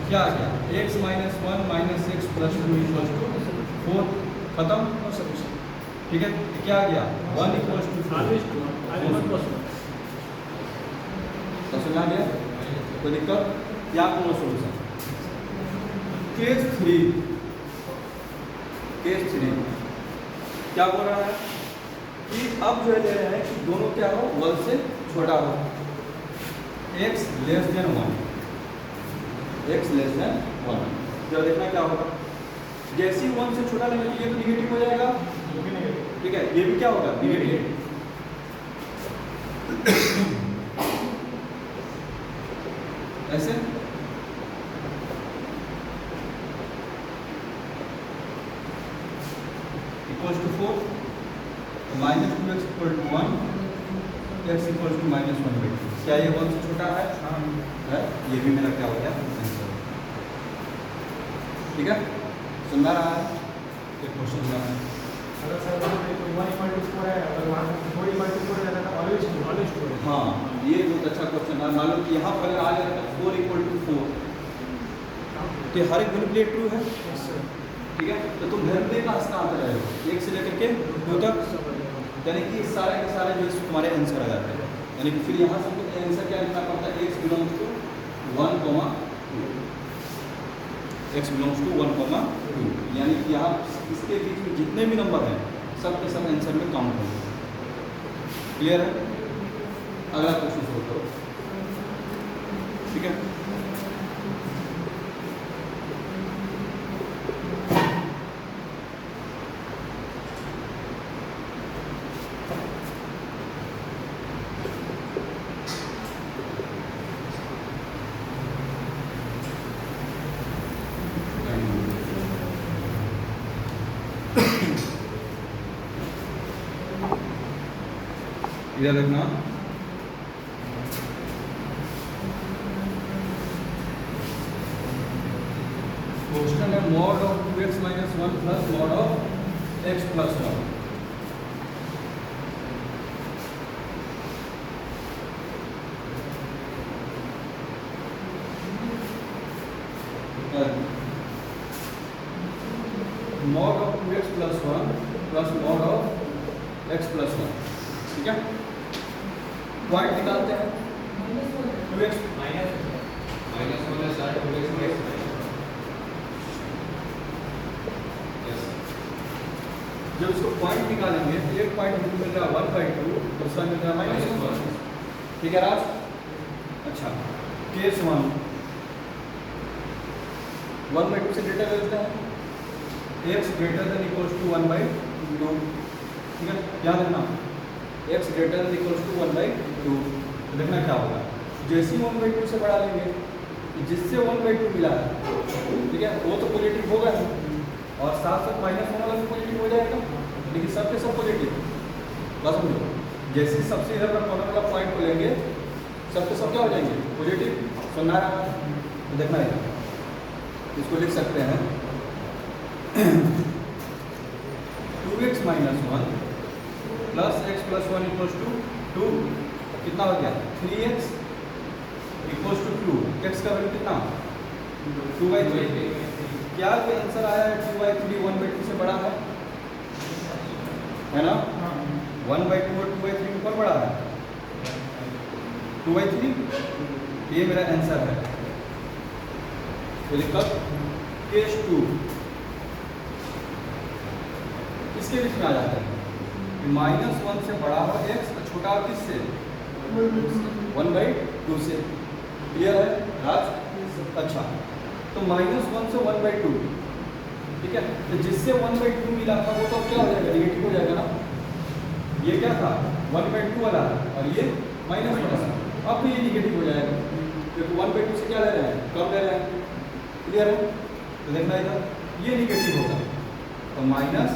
क्या आ गया? x minus 1 minus x plus 2 equals to 4, खत्म, ठीक है। क्या आ गया? 1 इक्वल्स टू 4। तो समझ आ गया? कोई दिक्कत? या कोनो सोल्यूशन? केस 3 क्या बोल रहा है कि अब जो है ले रहे हैं कि दोनों क्या हो? 1 से छोटा हो, x less then 1, x less then 1। जब देखना क्या होगा, जैसे ही 1 से छोटा लेंगे तो ये तो निगेटिव हो जाएगा, ठीक है। ये भी क्या होगा? निगेटिव। ऐसे equals to 4, minus 2x equal to 1, x equals to minus 1/2। क्या ये 1 से छोटा है? है। ये भी मेरा क्या हो गया? आंसर, ठीक है। सुन रहा है? एक क्वेश्चन है, अगर सर 1/4 है, अगर वहाँ 4/4 रहता था ऑलवेज 2। हाँ, ये बहुत अच्छा क्वेश्चन है। मान लो कि यहाँ पर अगर आ जाता है 4 = 4, तो हर एक वैल्यू प्लेट ट्रू है, ठीक है। तो तुम वैल्यू का स्थान पर रहेगा 1 से लेकर के 2 तक, यानी कि सारे के सारे जो तुम्हारे आंसर आ जाते हैं। यानी कि फिर यहाँ से तुमको आंसर क्या लिखना पड़ता है? x belongs to 1, 2, x belongs to 1, 2। यानी कि यहाँ इसके बीच में जितने भी नंबर हैं सब के सब आंसर में काउंट होंगे। क्लियर है? अगला क्वेश्चन सोल्व करो, ठीक है। इधर देखना, क्वेश्चन है mod of 2x minus 1 plus mod of x plus 1। Mod of 2x plus 1 plus mod of x plus 1, ठीक है। पॉइंट निकालते हैं, 2x माइनस 1 है सर, 2x माइनस जब इसको पॉइंट निकालेंगे तो एक पॉइंट मिल रहा है 1/2, दूसरा मिल रहा है -1, ठीक है राज। अच्छा, केस 1 1/2 से ग्रेटर लेते हैं, x greater than equals to 1/2, ठीक है। याद रखना x greater than equals to 1/2, तो देखना क्या होगा, जैसे ही 1/2 से बढ़ा लेंगे, जिससे 1/2 मिला है, ठीक है, वो तो पॉजिटिव होगा और साथ साथ माइनस होने वाला भी पॉजिटिव हो जाएगा, लेकिन सबके सब पॉजिटिव। बस समझो, जैसे सबसे इधर पर कॉर्नर वाला पॉइंट को लेंगे, सबके सब क्या हो जाएंगे, पॉजिटिव। सुनना है तो देखना है, इसको लिख सकते हैं 2x minus 1 plus x plus 1 equals to 2, कितना हो गया 3x इक्वल्स टू 2, x का वैल्यू कितना 2/3। क्या कोई आंसर आया है 2/3 1/2 से बड़ा है ना? 1/2 और 2/3 ऊपर बड़ा है, 2/3, ये मेरा आंसर है। तो लिखा केस 2 इसके बीच में आ जाता है, -1 से बड़ा हो x, छोटा हो किससे 1/2 से। क्लियर है राज? अच्छा, तो -1 से 1/2, ठीक है। तो जिससे 1/2 मिला था वो तो क्या हो जाएगा, निगेटिव हो जाएगा ना। ये क्या था 1/2 वाला और ये -1 वाला, अब भी ये निगेटिव हो जाएगा क्योंकि 1/2 से क्या ले रहे हैं, कम ले रहे हैं। क्लियर है? तो देखना इधर, ये निगेटिव होगा तो -2x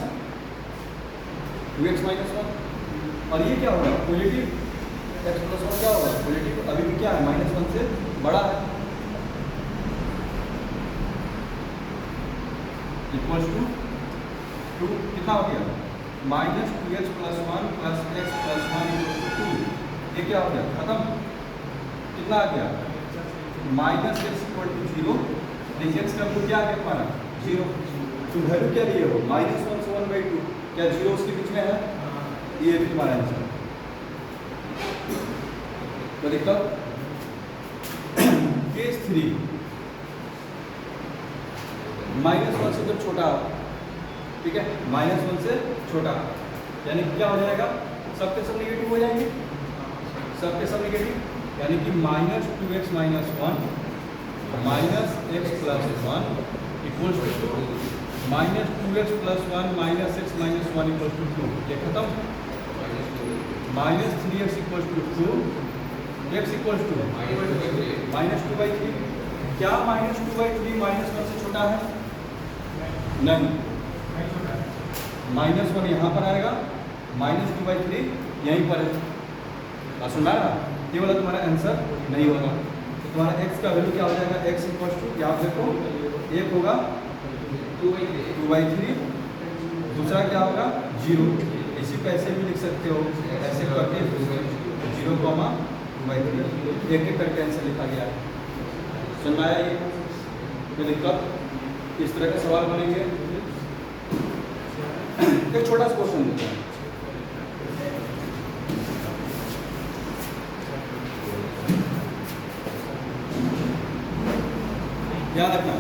माइनस 1, और ये क्या होगा पॉजिटिव, x प्लस 1 क्या होगा पॉजिटिव, अभी भी क्या है -1 से बड़ा है, इक्वल्स टू 2, कितना हो गया -2h plus 1 plus x plus 1 equals to 2, ये क्या हो गया खत्म। कितना आ गया -x इक्वल टू 0, देखिए x का वैल्यू क्या आ गया हमारा 0, तो वैल्यू क्या दिए हो -1 से 1/2, क्या 0 उसके बीच में है, ये भी तुम्हारा आंसर। तो देखो केस 3 -1 से जब छोटा, ठीक है, -1 से छोटा, यानी क्या हो जाएगा, सबके सब निगेटिव हो जाएंगे, सबके सब निगेटिव, यानी कि -2x minus 1 -x plus 1 equals to 2, -2x plus 1 -x minus 1 equals to 2, ये खत्म। -3x equals to 2, x equals to -2/3, क्या -2/3 -1 से छोटा है, नहीं, -1 यहाँ पर आएगा, -2/3 यहीं पर है। सुन रहा है, ये वाला तुम्हारा आंसर नहीं होगा। तो तुम्हारा x का वैल्यू क्या हो जाएगा, x इक्वल्स टू, यहाँ देखो एक होगा 2/3, दूसरा क्या होगा 0, इसी को ऐसे भी लिख सकते हो, ऐसे करके 0, 2/3, एक एक करके आंसर लिखा गया है। सुन आया ये कोई दिक्कत, इस तरह के सवाल बनेंगे। एक छोटा सा क्वेश्चन देते हैं, याद रखना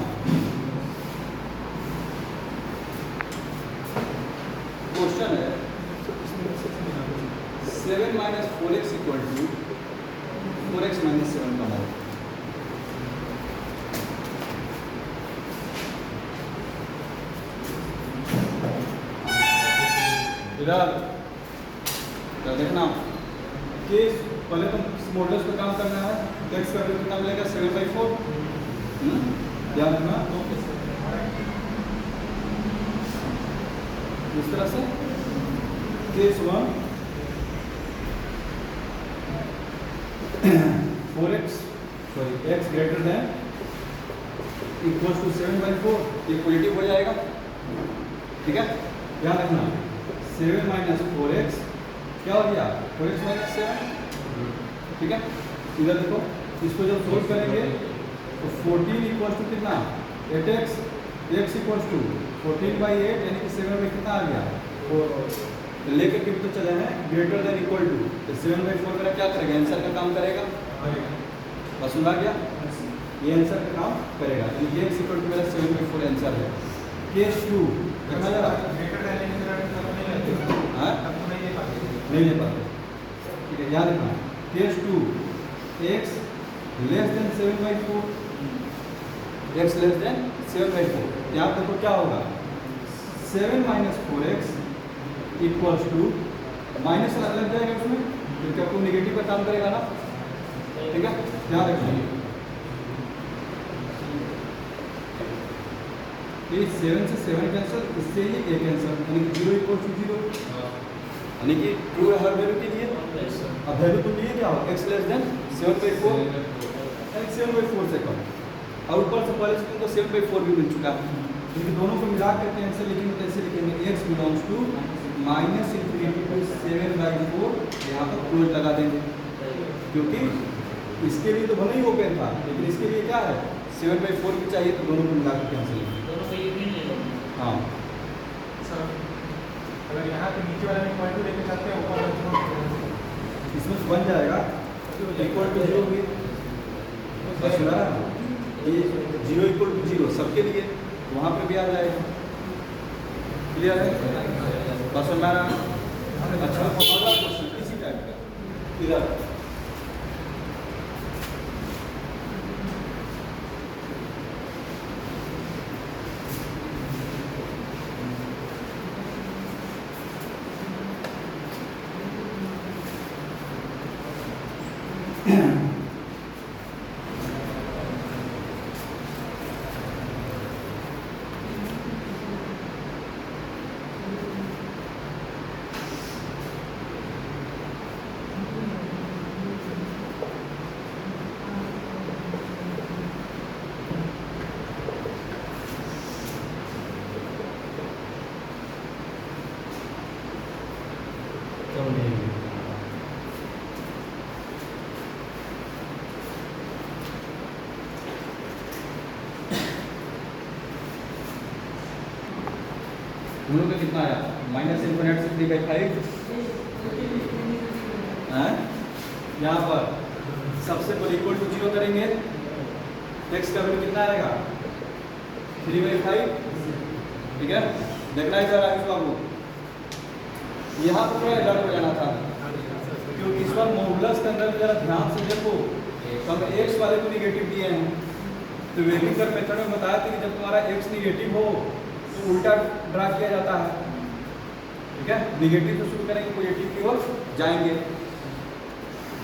क्वेश्चन है 7 - 4x equal to 4x minus 7 का मॉड। इधर देखना केस पहले तो मॉडल्स पे काम करना है। तो x का वैल्यू कितना मिलेगा 7/4। ध्यान रखना इस तरह से case 1 4x sorry x greater than equals to 7/4 equality हो जाएगा। ठीक है, ध्यान रखना 7 माइनस 4x क्या हो गया 4x माइनस 7। ठीक है, इधर देखो इसको जब सोल्व करेंगे तो 14 इक्वल्स टू कितना 8x, x इक्वल्स टू 14/8 यानी कि 7 में कितना आ गया 4। तो लेकर के भी तो चले हैं ग्रेटर देन इक्वल टू, तो 7/4 मेरा क्या करेगा आंसर का काम करेगा। बस सुना गया, ये आंसर का काम करेगा। तो ये x इक्वल टू मेरा 7/4 आंसर है। केस 2 देखा जा रहा नहीं ले पाते। ठीक है, याद रखना case 2 x less then 7/4, x less then 7/4। यहाँ देखो क्या होगा 7 minus 4x equals to minus लग जाएगा उसमें, क्योंकि आपको निगेटिव का काम करेगा ना। ठीक है, ध्यान रखिए ये 7 से 7 कैंसिल, इससे ये a कैंसिल, यानी कि 0 इक्वल्स टू 0, यानी कि ट्रू है हर वैल्यू के लिए। अब वैल्यू तो लिए क्या हो x लेस देन 7/4 यानी 7/4 से कम, और ऊपर से पहले से तुमको 7/4 भी मिल चुका है। क्योंकि दोनों को मिला करके आंसर लिखेंगे तो ऐसे लिखेंगे x belongs to minus infinity to 7/4, यहाँ पर क्लोज लगा देंगे, क्योंकि इसके लिए तो भले ही ओपन था लेकिन इसके लिए क्या है 7/4 भी चाहिए, तो दोनों को मिला करके आंसर लिखेंगे। हाँ अगर यहाँ पे नीचे वाले में पॉइंट लेके जाते हैं ऊपर इसमें तो बन जाएगा इक्वल टू 0 भी। बस सुना ये 0 इक्वल टू 0 सबके लिए, तो वहाँ पे भी आ जाएगा। क्लियर है, बस सुना रहा। अच्छा इसी टाइप का इधर हम लोग का कितना आया माइनस इन्फिनिट से 3/5। यहाँ पर सबसे पहले इक्वल टू 0 करेंगे, x का वैल्यू कितना आएगा 3/5। ठीक है, देखना ही चाह रहा है बाबू, यहाँ पर थोड़ा अलर्ट हो जाना था, क्योंकि इस बार मॉडुलस के अंदर जरा ध्यान से देखो, तो हम x वाले को निगेटिव दिए हैं, तो वेरिएबल मेथड में बताया था कि जब तुम्हारा x निगेटिव हो तो उल्टा ड्रा किया जाता है। ठीक है, निगेटिव से शुरू करेंगे पॉजिटिव की ओर जाएंगे,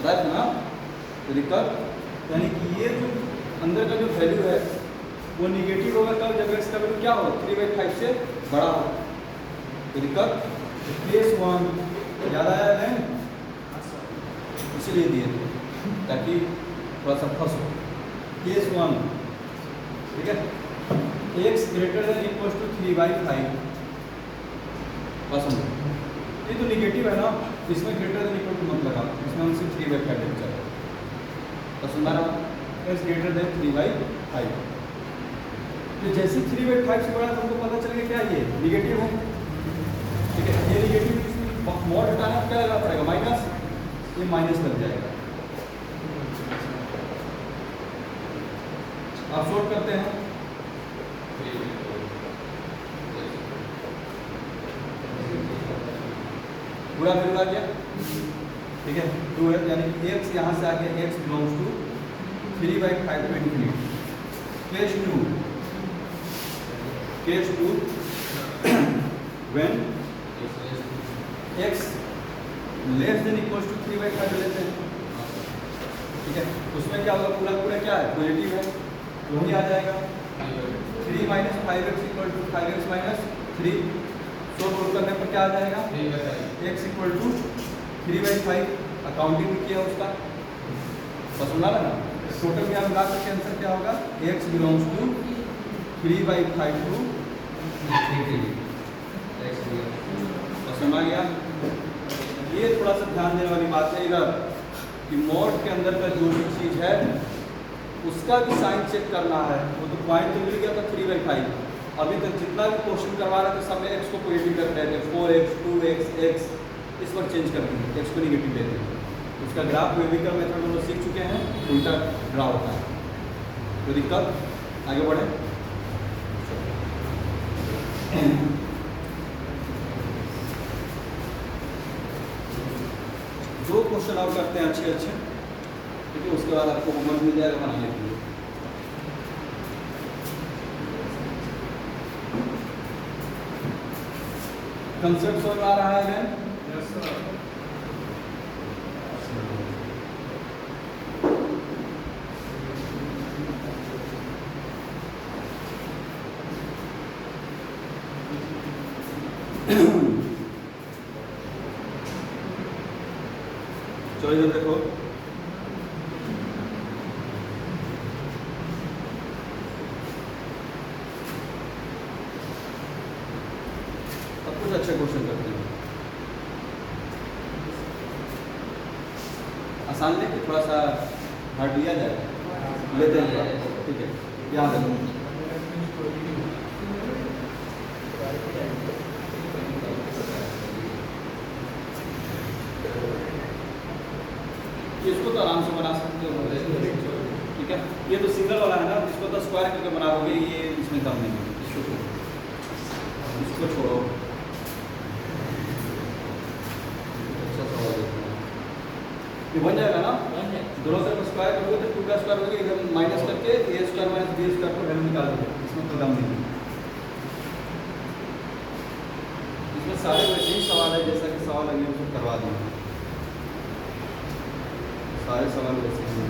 राइट ना। तो दिक्कत यानी कि ये जो अंदर का जो वैल्यू है वो निगेटिव होगा तब जब x का वैल्यू क्या हो 3/5 से बड़ा हो। तो दिक्कत केस 1 याद आया है, इसलिए दिए ताकि थोड़ा सा फंस हो। केस 1 ठीक है, x greater than equals to 3/5 पसंद। ये तो निगेटिव है ना, इसमें ग्रेटर देन इक्वल टू मत लगा, इसमें हम सिर्फ 3/5 लेके चलेंगे। पसंद आ रहा x ग्रेटर देन 3/5, तो जैसे 3/5 से बड़ा तो हमको पता चल गया क्या ये निगेटिव है। ठीक है, ये निगेटिव मॉड हटाना क्या लगा पड़ेगा माइनस, ये माइनस लग जाएगा। आप शॉर्ट करते हैं, पूरा वैल्यू आ गया। ठीक है 2 है, यानी कि x यहाँ से आ गया x belongs to 3/5 to infinity. Case 2 when x less than equals to 3/5 लेते हैं, ठीक है, उसमें क्या होगा, पूरा पूरा क्या है, पॉजिटिव है, तो वही आ जाएगा 3 - 5x इक्वल टू 5x - 3. तो रोल करने पर क्या आ जाएगा, x इक्वल टू 3/5. अकाउंटिंग भी किया उसका, बस सुना ना, टोटल में मिला करके आंसर क्या होगा, x बिलोंग्स टू 3/5 टू 3. समझ गया. ये थोड़ा सा ध्यान देने वाली बात है इधर कि मोड के अंदर का जो भी चीज़ है उसका भी साइन चेक करना है. वो तो पॉइंट तो मिल गया था 3/5. अभी तक जितना भी क्वेश्चन करवा रहे थे सब में x को पॉजिटिव करते थे, 4x 2x x, इस पर चेंज करते हैं, x को निगेटिव लेते हैं. उसका ग्राफ वेविकर मेथड हम लोग सीख चुके हैं, उल्टा ड्रा होता है. तो दिक्कत, आगे बढ़े. दो क्वेश्चन और करते हैं अच्छे, ठीक है, उसके बाद आपको होमवर्क मिल जाएगा बनाने के लिए. कंसेप्ट समझ आ रहा है? Yes sir. चलो इधर देखो, अब कुछ अच्छे क्वेश्चन करते हैं. आसान लेके थोड़ा सा हार्ड लिया जाए, लेते हैं थोड़ा, ठीक है, याद रखो. इसको तो आराम से बना सकते हो, ठीक है. ये तो सिंगल वाला है ना, इसको तो स्क्वायर करके बनाओगे, ये इसमें कम नहीं है. इसको छोड़ो. अच्छा सवाल देखो, ये बन जाएगा ना, दोनों तरफ स्क्वायर करोगे तो 2 का स्क्वायर होगा, इधर माइनस करके a² - b² को वैल्यू निकाल दोगे. इसमें तो कम नहीं है. इसमें सारे वैसे ही सवाल है जैसा कि सवाल अभी हम करवा देंगे. सारे सवाल वैसे हैं.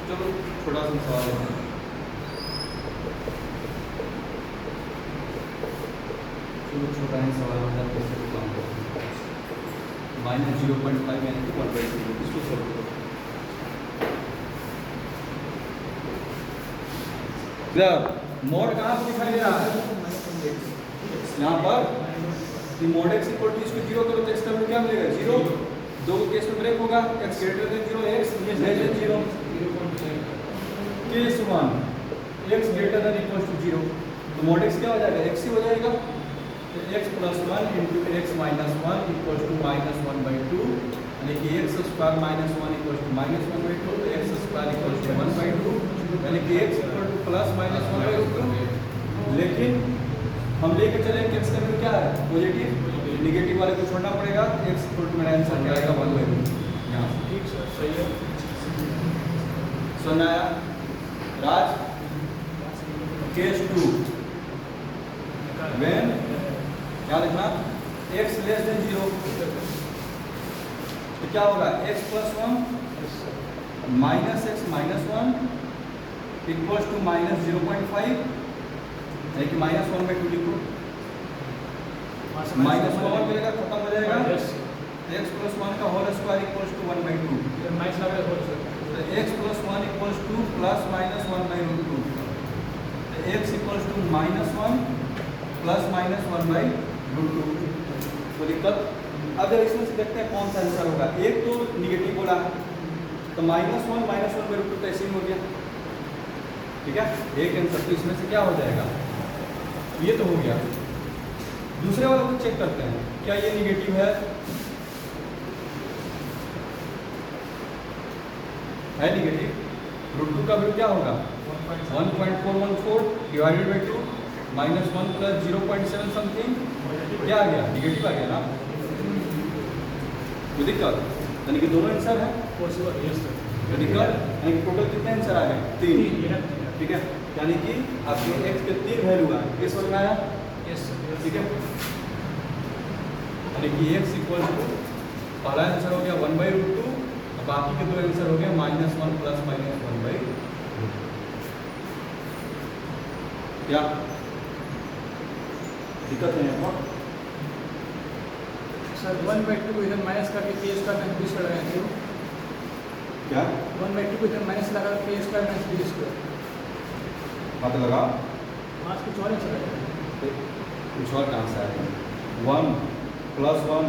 चलो छोटा सा सवाल है, चलो छोटा ही सवाल होता है, कैसे काम करते हैं. -0.5 यानी कि 1/2. इसको सोल्व करो. मोड कहाँ पर दिखाई दे रहा है, यहाँ पर. मोड x इक्वल टू इसको 0 करो तो x का वैल्यू क्या मिलेगा, 0. दो केस में ब्रेक होगा, x greater than 0, x less than 0. Case 1 x greater than equal to 0, तो मोड x क्या हो जाएगा, x ही हो जाएगा. तो x + 1 × x - 1 इक्वल टू -1/2, यानी कि x² - 1 इक्वल टू -1/2, तो x² इक्वल टू 1/2, यानी कि x इक्वल टू +- 1/2. लेकिन हम लेके चले कि x का वैल्यू क्या है, पॉजिटिव, निगेटिव वाले को छोड़ना पड़ेगा. x इक्वल टू मेरा आंसर क्या आएगा, 1/2. यहाँ से ठीक सर, सही है. सुना आया राज. केस 2 व्हेन क्या लिखना, x लेस देन 0, तो क्या होगा, x + 1 -x - 1 इक्वल्स टू -0.5, यानी कि -1/2 लिखो. -1 मिलेगा, खत्म हो जाएगा. x + 1 का whole square equals to 1/2. Minus लगा है बोल सर. तो x + 1 इक्वल्स टू +- 1/2. तो x इक्वल्स टू -1 +- 1/2. तो दिक्कत. अब जब इसमें से देखते हैं कौन सा आंसर होगा. एक तो निगेटिव बोला है, तो -1 - 1/2 तो ऐसे ही हो गया, ठीक है. एक आंसर तो इसमें से क्या हो जाएगा, ये तो हो गया. दूसरे वाले को चेक करते हैं, क्या ये निगेटिव है, निगेटिव. √2 का वैल्यू क्या होगा, 1.414 डिवाइडेड बाई 2, -1 प्लस 0.7 समथिंग क्या आ गया, निगेटिव आ गया ना, कोई दिक्कत, यानी कि दोनों आंसर है, पॉसिबल, यस सर। कोई दिक्कत, यानी कि टोटल कितने आंसर आ गए, 3, ठीक है, यानी कि आपके x के 3 वैल्यू आए, किस समझ में आया, यस सर, ठीक है, यानी कि x इक्वल टू पहला आंसर हो गया 1/√2 और बाकी के दो आंसर हो गया -1 प्लस -1/√2, क्या दिक्कत है यहाँ पर, सर 1/2 को इधर माइनस करके k square minus b square लगाएंगे, क्या 1/2 को इधर माइनस लगा k square minus b square, पता लगा, आज कुछ और आंसर आएगा, कुछ और कहाँ से आएगा, 1 प्लस 1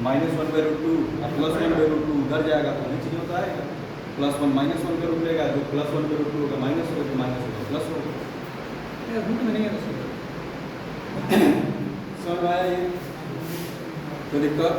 -1/√2 और प्लस 1/√2 उधर जाएगा तो नहीं चाहिए होता आएगा, प्लस 1 -1/√2 लेगा, जो प्लस 1/√2 होगा माइनस होगा, जो माइनस होगा प्लस होगा, रूट में नहीं है सर, समझ में आया ये, कोई दिक्कत,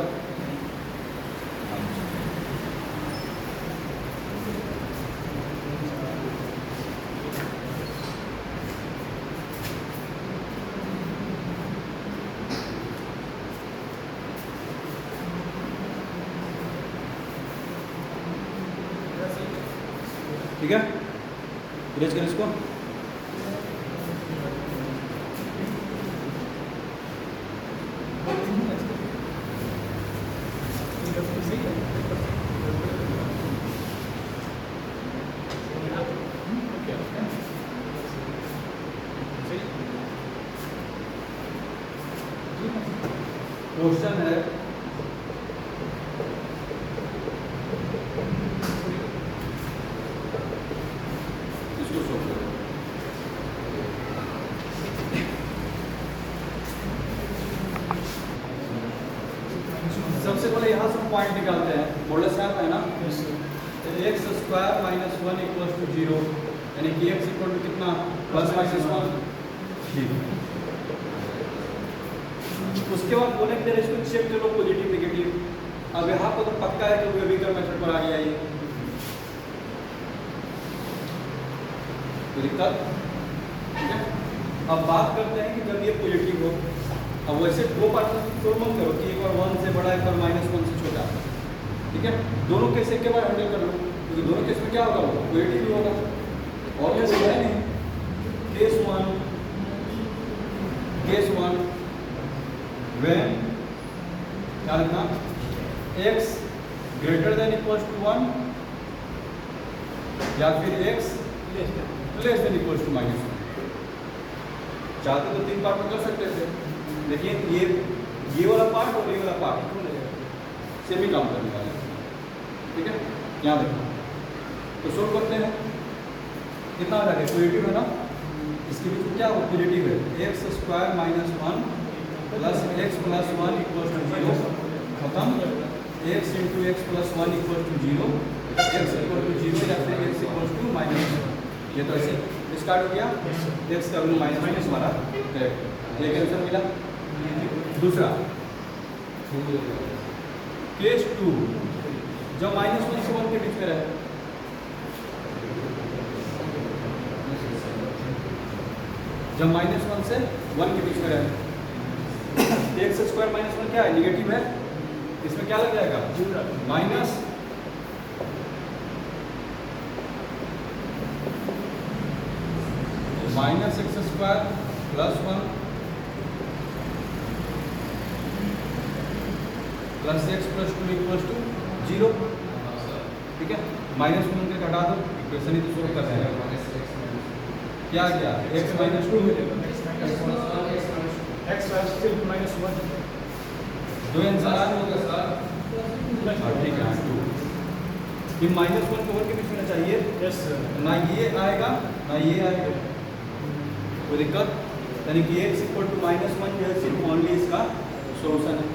ठीक है, इरेज कर इसको, क्वेश्चन है इसको सोल्व करो, सबसे पहले यहाँ से पॉइंट निकालते हैं, मॉडुलस क्या है ना, x square minus 1 equals to 0, यानी कि x इक्वल टू कितना प्लस -1, ठीक, उसके बाद बोले कि इसको चेक करो पॉजिटिव नेगेटिव, अब यहाँ पर तो पक्का है कि वेबिगर मेथड पर आ गया ये, तो दिक्कत, ठीक है, अब बात करते हैं कि जब ये पॉजिटिव हो, अब वैसे दो पार्ट छोड़ मत करो कि एक बार 1 से बड़ा एक बार -1 से छोटा, ठीक है, दोनों केस एक के बार हैंडल कर लो, क्योंकि दोनों केस में क्या होगा, वो पॉजिटिव ही होगा, और केस है नहीं, केस 1 when क्या लिखना, x greater than equals to 1 या फिर x less than equals to -1, चाहते तो 3 पार्ट में कर सकते थे, लेकिन ये वाला पार्ट और ये वाला पार्ट सेम ही काम करने वाले, ठीक है, यहाँ देखो, तो सोल्व करते हैं, कितना आ जाएगा, पॉजिटिव है ना, इसके बीच में क्या हो, पॉजिटिव है, x square -1 plus x plus 1 equal to 0, खत्म, x into x plus 1 equal to 0, x equal to 0 या फिर x इक्वल टू -1, ये तो ऐसे स्टार्ट हो गया, x का वैल्यू माइनस हमारा करेक्ट, एक आंसर मिला। दूसरा केस 2, जब -1 से 1 के बीच में रहे, जब -1 से 1 के बीच में रहे, x स्क्वायर -1 क्या है, निगेटिव है, इसमें क्या लग जाएगा, minus x square plus 1 plus x plus 2 equals to 0, ठीक है, -1 के हटा दो, इक्वेशन ही तो सोल्व कर रहे हैं, क्या गया, x -2 x स्टिल -1, दो आंसर आ होगा सर, ठीक है, 2 कि -1 को 1 के बीच में चाहिए, यस सर, ना ये आएगा ना ये आएगा, कोई दिक्कत, यानी कि x इक्वल टू -1 जो है सिर्फ ओनली इसका सोल्यूशन है,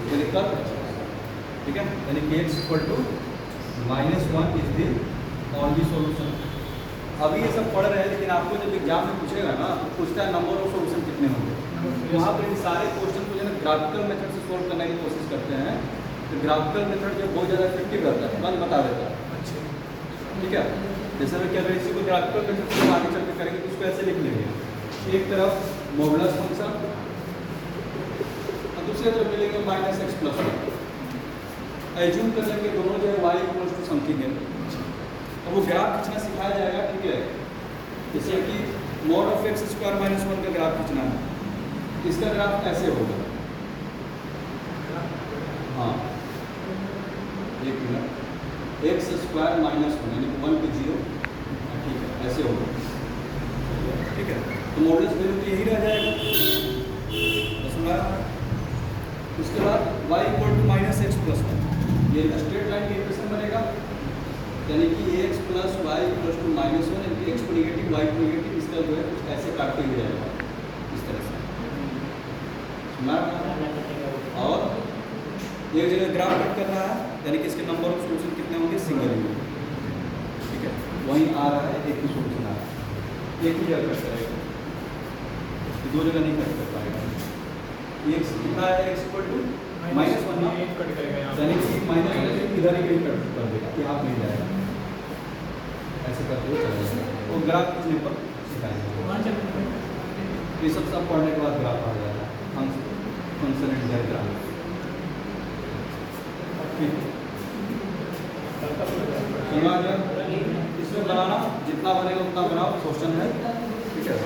कोई दिक्कत, ठीक है, यानी कि x equal to -1 is the only solution. अभी ये सब पढ़ रहे हैं, लेकिन आपको जब एग्जाम में पूछेगा ना, तो पूछता है नंबर ऑफ सोल्यूशन कितने होंगे, वहाँ पर इन सारे क्वेश्चन को जो है ग्राफिकल मेथड से सोल्व करने की कोशिश करते हैं, तो ग्राफिकल मेथड जो बहुत ज़्यादा इफेक्टिव रहता है, तुरंत बता देता है, अच्छा, ठीक है, जैसे मैं कह रहा हूँ इसी को ग्राफिकल मेथड से आगे चल के करेंगे तो उसको ऐसे लिख लेंगे, एक तरफ मॉडुलस फंक्शन और दूसरी तरफ मिलेगा minus x plus one. Assume कर लेंगे दोनों जो है y इक्वल्स टू समथिंग है, तो वो ग्राफ खींचना सिखाया जाएगा, ठीक है। जैसे कि mod of x square minus one का ग्राफ खींचना है, इसका ग्राफ ऐसे होगा। हाँ एक minute, x square minus one यानी 1 to 0, ठीक है, ऐसे होगा, ठीक है। तो मॉडुलस वैल्यू तो यही रह जाएगा, समझा। उसके बाद y equal to minus x plus one, ये स्ट्रेट लाइन की इक्वेशन बनेगा, यानी कि x plus y equal to minus one, यानी कि एक्स को निगेटिव वाई को निगेटिव, इसका जो है कुछ ऐसे काटते हुए जाएगा इस तरह से, समझा। और एक जगह ग्राफ कट कर रहा है, यानी कि इसके नंबर ऑफ सोल्यूशन कितने होंगे, सिंगल ही होंगे, ठीक है। वहीं आ रहा है एक ही सोल्यूशन आ रहा है, एक ही जगह कट करेगा, दो जगह नहीं कट कर पाएगा। एक कितना है, x equal to minus one, cut करेगा यहाँ, यानी कि माइनस वन इधर ही कहीं कट कर देगा, यहाँ नहीं जाएगा, ऐसे करते हुए चला जाएगा। वो ग्राफ खींचने पर सिखाएंगे, ये सब पढ़ने के बाद ग्राफ आ जाएगा, फंक्शन एंड देयर ग्राफ, समझ आ गया। इसमें बनाना जितना बनेगा उतना बनाओ, क्वेश्चन है, ठीक है।